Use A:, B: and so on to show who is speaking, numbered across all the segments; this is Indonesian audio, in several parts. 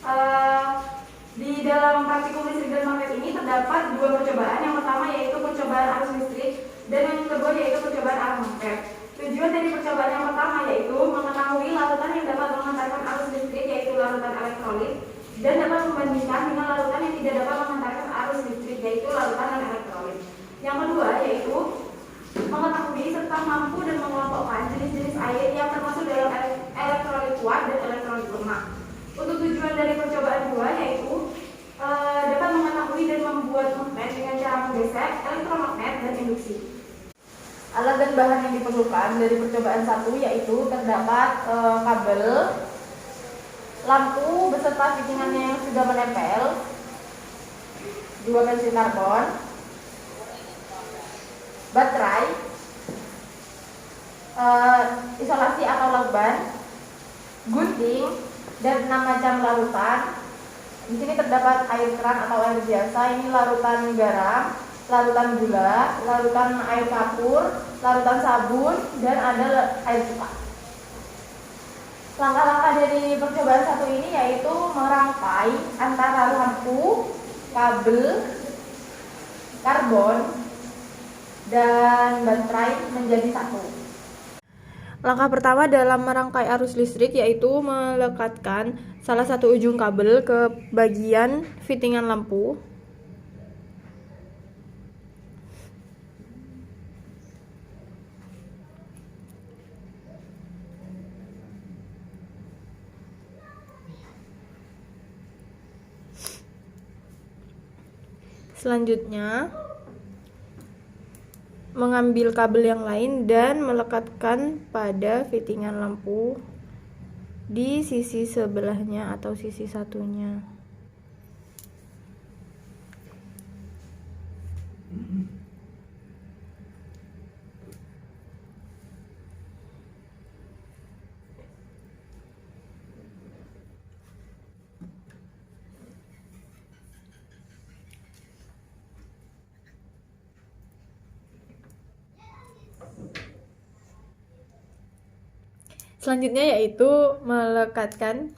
A: Eh, di dalam praktikum listrik dan magnet ini terdapat dua percobaan. Yang pertama yaitu percobaan arus listrik dan yang kedua yaitu percobaan arus magnet. Tujuan dari percobaan yang pertama yaitu mengetahui larutan yang dapat menghantarkan arus listrik yaitu larutan elektrolit dan dapat membandingkan dengan larutan yang tidak dapat menghantarkan arus listrik yaitu larutan non-elektrolit. Yang kedua yaitu mengetahui serta mampu dan mengelompokkan jenis-jenis air yang termasuk dalam elektrolit kuat dan elektrolit lemah. Untuk tujuan dari percobaan dua yaitu dapat mengetahui dan membuat magnet dengan cara menggesek, elektromagnet, dan induksi. Alat dan bahan yang diperlukan dari percobaan satu yaitu terdapat kabel, lampu beserta fittingannya yang sudah menempel, 2 pensil karbon, baterai, isolasi atau lakban, gunting, dan 6 macam larutan. Di sini terdapat air keran atau air biasa, ini larutan garam, larutan gula, larutan air kapur, larutan sabun, dan ada air cuka. Langkah-langkah dari percobaan satu ini yaitu merangkai antara lampu, kabel, karbon, dan baterai menjadi satu. Langkah pertama dalam merangkai arus listrik yaitu melekatkan salah satu ujung kabel ke bagian fittingan lampu. Selanjutnya, mengambil kabel yang lain dan melekatkan pada fittingan lampu di sisi sebelahnya atau sisi satunya. Selanjutnya yaitu melekatkan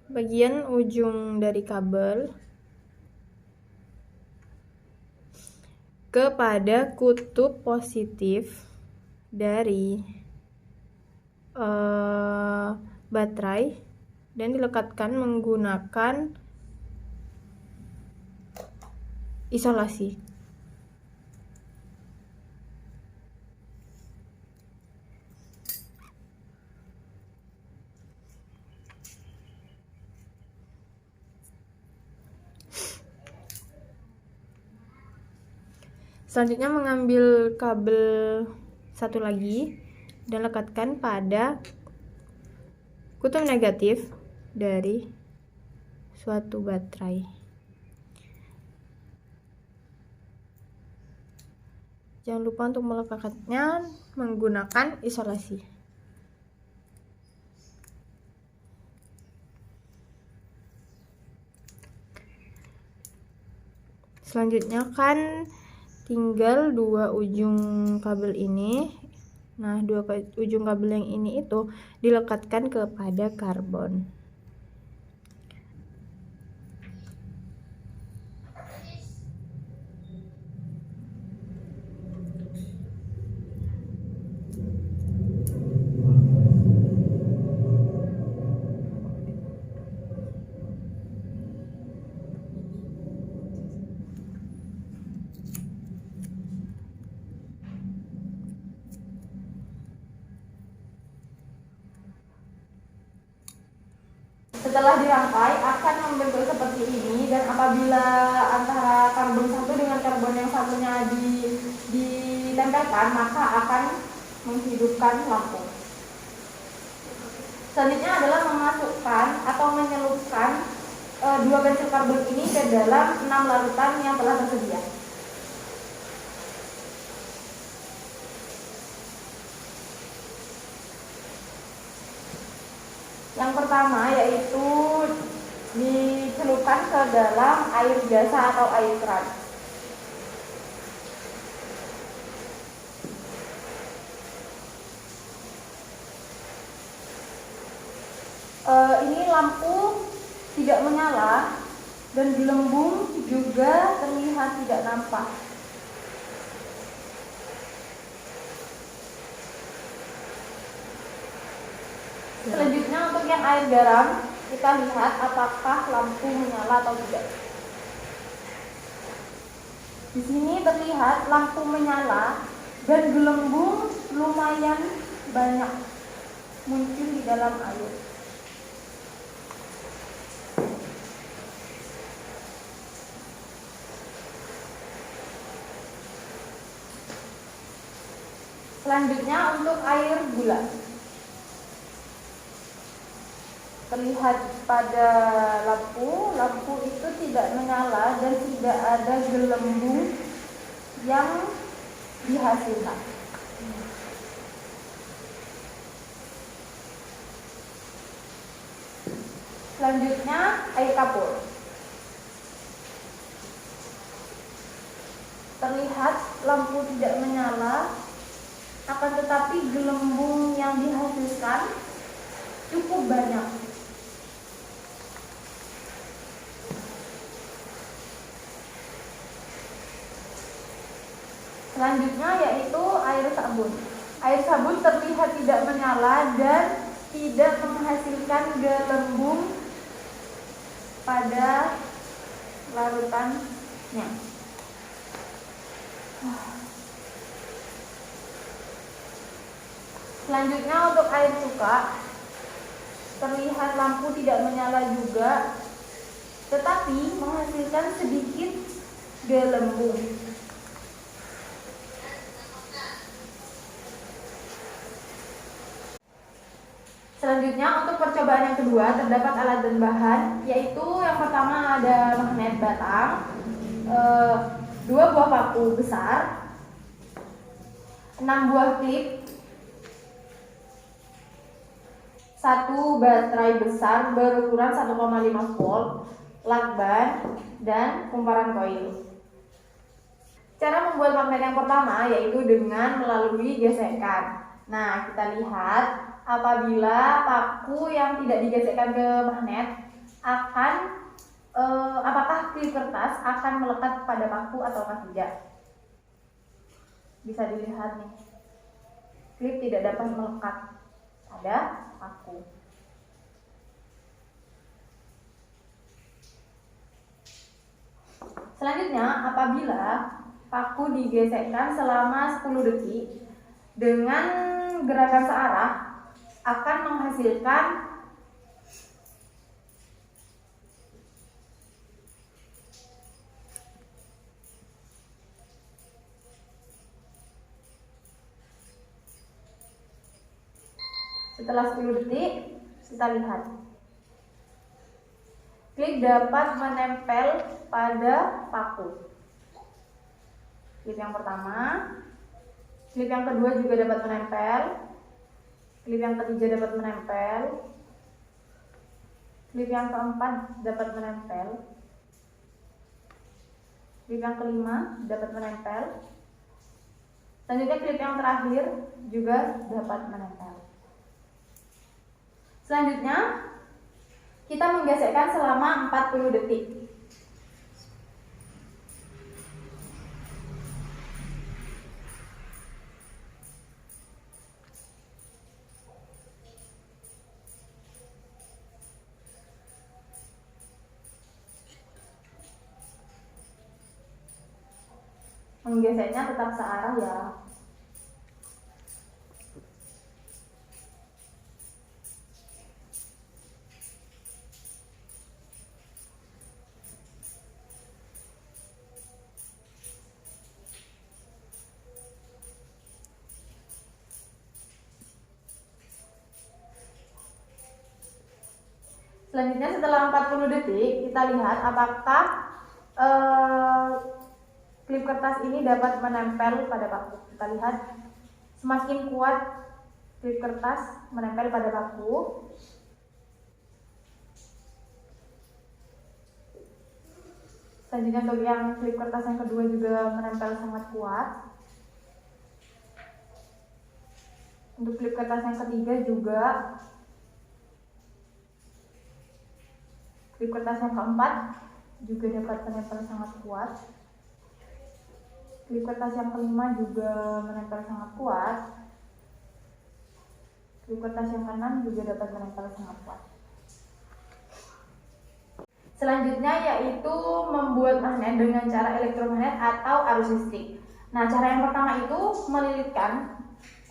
A: bagian ujung dari kabel kepada kutub positif dari baterai dan dilekatkan menggunakan isolasi. Selanjutnya mengambil kabel satu lagi dan lekatkan pada kutub negatif dari suatu baterai. Jangan lupa untuk melekatkannya menggunakan isolasi. Selanjutnya kan tinggal 2 ujung kabel ini. Nah, 2 ujung kabel yang ini itu dilekatkan kepada karbon. Setelah dirangkai akan membentuk seperti ini, dan apabila antara karbon satu dengan karbon yang satunya ditempelkan maka akan menghidupkan lampu. Selanjutnya adalah memasukkan atau menyelupkan 2 pensil karbon ini ke dalam 6 larutan yang telah tersedia. Yang pertama yaitu dicelupkan ke dalam air biasa atau air keran. Ini lampu tidak menyala dan gelembung juga terlihat tidak nampak. Selanjutnya untuk yang air garam, kita lihat apakah lampu menyala atau tidak. Di sini terlihat lampu menyala dan gelembung lumayan banyak muncul di dalam air. Selanjutnya untuk air gula. Terlihat pada lampu itu tidak menyala dan tidak ada gelembung yang dihasilkan. Selanjutnya air kapur. Terlihat lampu tidak menyala, akan tetapi gelembung yang dihasilkan cukup banyak. Selanjutnya yaitu air sabun. Air sabun terlihat tidak menyala dan tidak menghasilkan gelembung pada larutannya. Selanjutnya untuk air cuka, terlihat lampu tidak menyala juga, tetapi menghasilkan sedikit gelembung. Selanjutnya untuk percobaan yang kedua terdapat alat dan bahan, yaitu yang pertama ada magnet batang, 2 buah paku besar, 6 buah klip, 1 baterai besar berukuran 1,5 volt, lakban, dan kumparan koil. Cara membuat magnet yang pertama yaitu dengan melalui gesekan. Nah, kita lihat apabila paku yang tidak digesekkan ke magnet akan apakah klip kertas akan melekat pada paku atau tidak. Bisa dilihat nih, klip tidak dapat melekat pada paku. Selanjutnya, apabila paku digesekkan selama 10 detik dengan gerakan searah akan menghasilkan setelah 10 detik kita lihat klip dapat menempel pada paku. Klip yang pertama, klip yang kedua juga dapat menempel, klip yang ketiga dapat menempel, klip yang keempat dapat menempel, klip yang kelima dapat menempel, selanjutnya klip yang terakhir juga dapat menempel. Selanjutnya kita menggesekkan selama 40 detik. Menggeseknya tetap searah ya. Selanjutnya setelah 40 detik kita lihat apakah klip kertas ini dapat menempel pada paku. Kita lihat semakin kuat klip kertas menempel pada paku, selanjutnya untuk yang klip kertas yang kedua juga menempel sangat kuat. Untuk klip kertas yang ketiga juga, Klip kertas yang keempat juga dapat menempel sangat kuat. Klip kertas yang kelima juga menempel sangat kuat. Klip kertas yang keenam juga dapat menempel sangat kuat. Selanjutnya yaitu membuat magnet dengan cara elektromagnet atau arus listrik. Nah, cara yang pertama itu melilitkan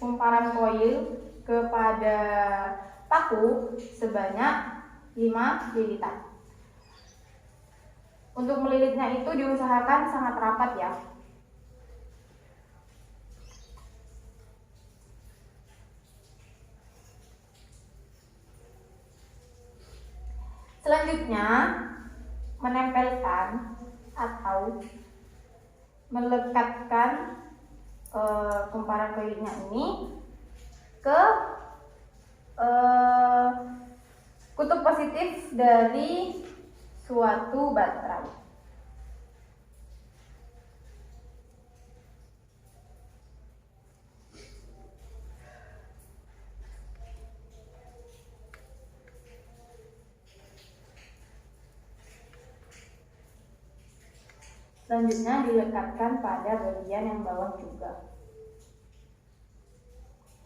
A: kumparan koil kepada paku sebanyak 5 lilitan. Untuk melilitnya itu diusahakan sangat rapat ya. Selanjutnya menempelkan atau melekatkan kumparan koilnya ini ke kutub positif dari suatu baterai. Selanjutnya dilekatkan pada bagian yang bawah juga.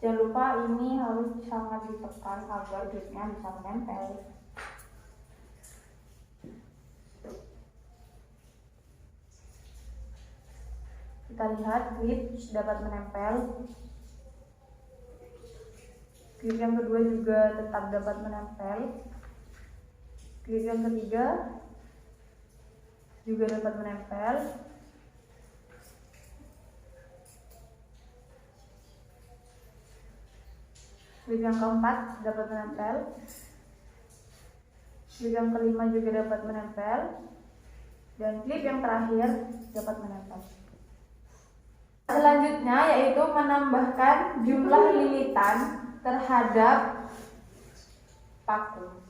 A: Jangan lupa ini harus sangat ditekan agar klipnya bisa menempel. Kita lihat klip dapat menempel. Klip yang kedua juga tetap dapat menempel. Klip yang ketiga juga dapat menempel. Klip yang keempat dapat menempel. Klip yang kelima juga dapat menempel. Dan klip yang terakhir dapat menempel. Selanjutnya yaitu menambahkan jumlah lilitan terhadap paku,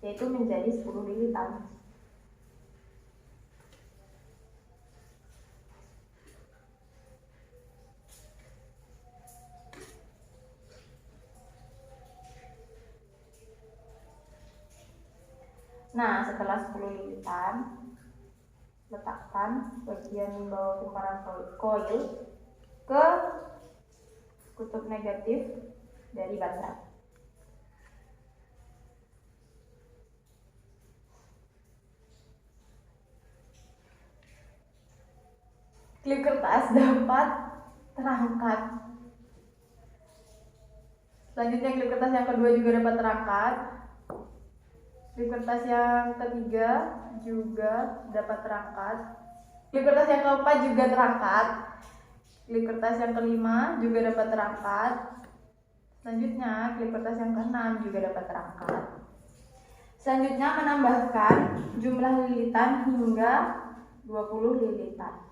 A: yaitu menjadi 10 lilitan. Nah, setelah 10 lilitan, letakkan bagian bawah kumparan koil ke kutub negatif dari baterai. Klip kertas dapat terangkat. Selanjutnya klip kertas yang kedua juga dapat terangkat. Klip kertas yang ketiga juga dapat terangkat. Klip kertas yang keempat juga terangkat. Klip kertas yang kelima juga dapat terangkat. Selanjutnya klip kertas yang keenam juga dapat terangkat. Selanjutnya menambahkan jumlah lilitan hingga 20 lilitan.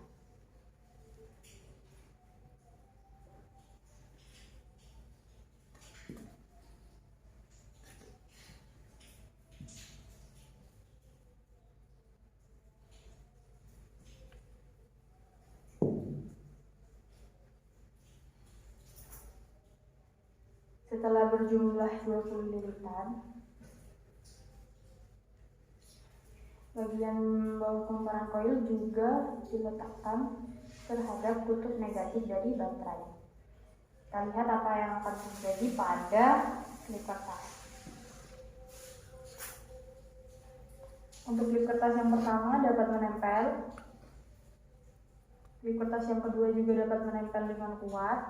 A: Setelah berjumlah 20 lilitan, bagian bawah kumparan koil juga diletakkan terhadap kutub negatif dari baterai. Kita lihat apa yang akan terjadi pada klip kertas. Untuk klip kertas yang pertama dapat menempel. Klip kertas yang kedua juga dapat menempel dengan kuat.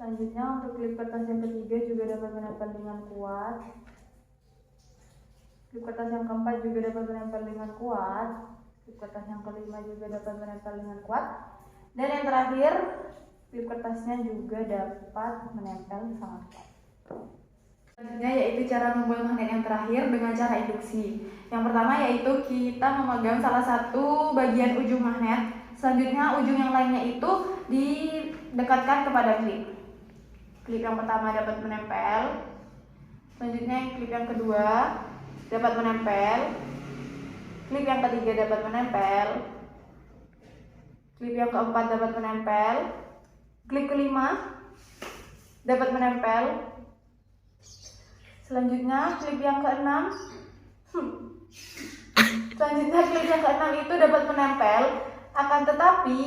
A: Selanjutnya untuk klip kertas yang ketiga juga dapat menempel dengan kuat. Klip kertas yang keempat juga dapat menempel dengan kuat. Klip kertas yang kelima juga dapat menempel dengan kuat. Dan yang terakhir, klip kertasnya juga dapat menempel sangat kuat. Selanjutnya yaitu cara membuat magnet yang terakhir dengan cara induksi. Yang pertama yaitu kita memegang salah satu bagian ujung magnet. Selanjutnya ujung yang lainnya itu didekatkan kepada klip. Klip yang pertama dapat menempel. Selanjutnya klip yang kedua dapat menempel. Klip yang ketiga dapat menempel. Klip yang keempat dapat menempel. Klip kelima dapat menempel. Selanjutnya klip yang keenam Selanjutnya klip yang keenam itu dapat menempel, akan tetapi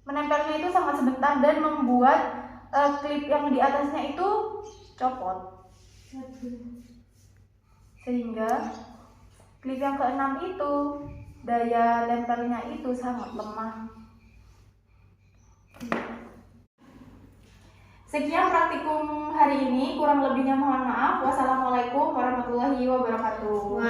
A: menempelnya itu sangat sebentar dan membuat klip yang di atasnya itu copot. Sehingga klip yang keenam itu daya tempelnya itu sangat lemah. Sekian praktikum hari ini, kurang lebihnya mohon maaf. Wassalamualaikum warahmatullahi wabarakatuh.